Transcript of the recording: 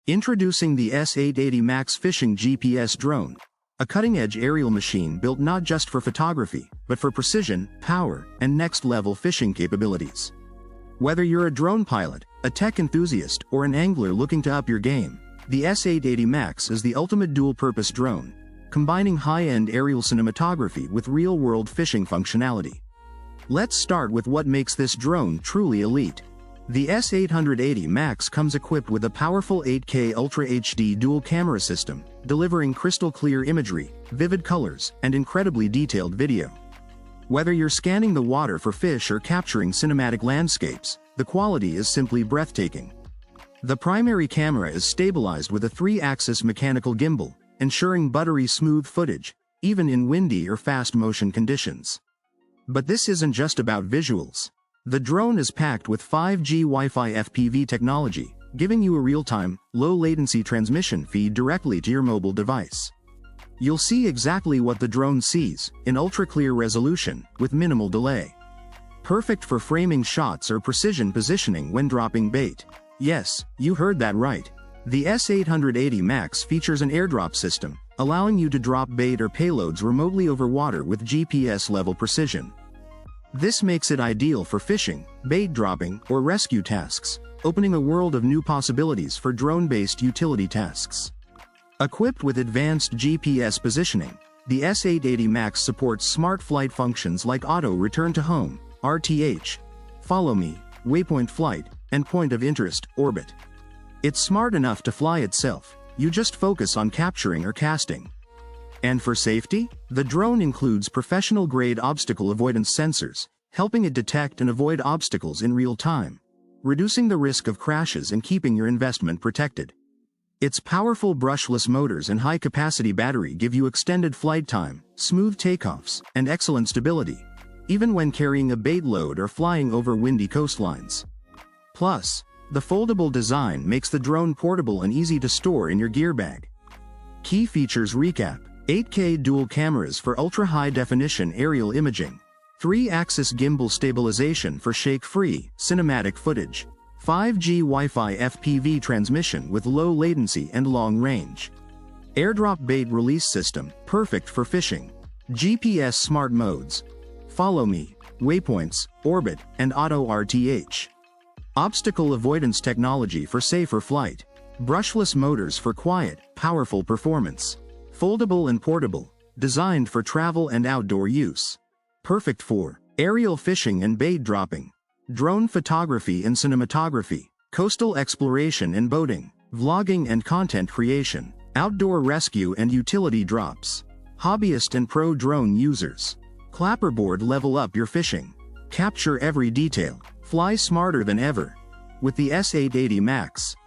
Introducing the S880 Max Fishing GPS Drone, a cutting-edge aerial machine built not just for photography, but for precision, power, and next-level fishing capabilities. Whether you're a drone pilot, a tech enthusiast, or an angler looking to up your game, the S880 Max is the ultimate dual-purpose drone, combining high-end aerial cinematography with real-world fishing functionality. Let's start with what makes this drone truly elite. The S880 Max comes equipped with a powerful 8K Ultra HD dual camera system, delivering crystal-clear imagery, vivid colors, and incredibly detailed video. Whether you're scanning the water for fish or capturing cinematic landscapes, the quality is simply breathtaking. The primary camera is stabilized with a 3-axis mechanical gimbal, ensuring buttery smooth footage, even in windy or fast-motion conditions. But this isn't just about visuals. The drone is packed with 5G Wi-Fi FPV technology, giving you a real-time, low-latency transmission feed directly to your mobile device. You'll see exactly what the drone sees, in ultra-clear resolution, with minimal delay. Perfect for framing shots or precision positioning when dropping bait. Yes, you heard that right. The S880 Max features an airdrop system, allowing you to drop bait or payloads remotely over water with GPS-level precision. This makes it ideal for fishing, bait dropping, or rescue tasks, opening a world of new possibilities for drone-based utility tasks. Equipped with advanced GPS positioning, the S880 Max supports smart flight functions like Auto Return to Home, RTH, Follow Me, Waypoint Flight, and Point of Interest, Orbit. It's smart enough to fly itself, you just focus on capturing or casting. And for safety, the drone includes professional-grade obstacle avoidance sensors, helping it detect and avoid obstacles in real time, reducing the risk of crashes and keeping your investment protected. Its powerful brushless motors and high-capacity battery give you extended flight time, smooth takeoffs, and excellent stability, even when carrying a bait load or flying over windy coastlines. Plus, the foldable design makes the drone portable and easy to store in your gear bag. Key features recap: 8K dual cameras for ultra-high-definition aerial imaging, 3-axis gimbal stabilization for shake-free, cinematic footage, 5G Wi-Fi FPV transmission with low latency and long range, airdrop bait release system, perfect for fishing, GPS smart modes, Follow Me, Waypoints, Orbit, and Auto RTH, obstacle avoidance technology for safer flight, brushless motors for quiet, powerful performance, foldable and portable, designed for travel and outdoor use. Perfect for aerial fishing and bait dropping, drone photography and cinematography, coastal exploration and boating, vlogging and content creation, outdoor rescue and utility drops, hobbyist and pro drone users. Clapperboard level up your fishing. Capture every detail. Fly smarter than ever. With the S880 Max,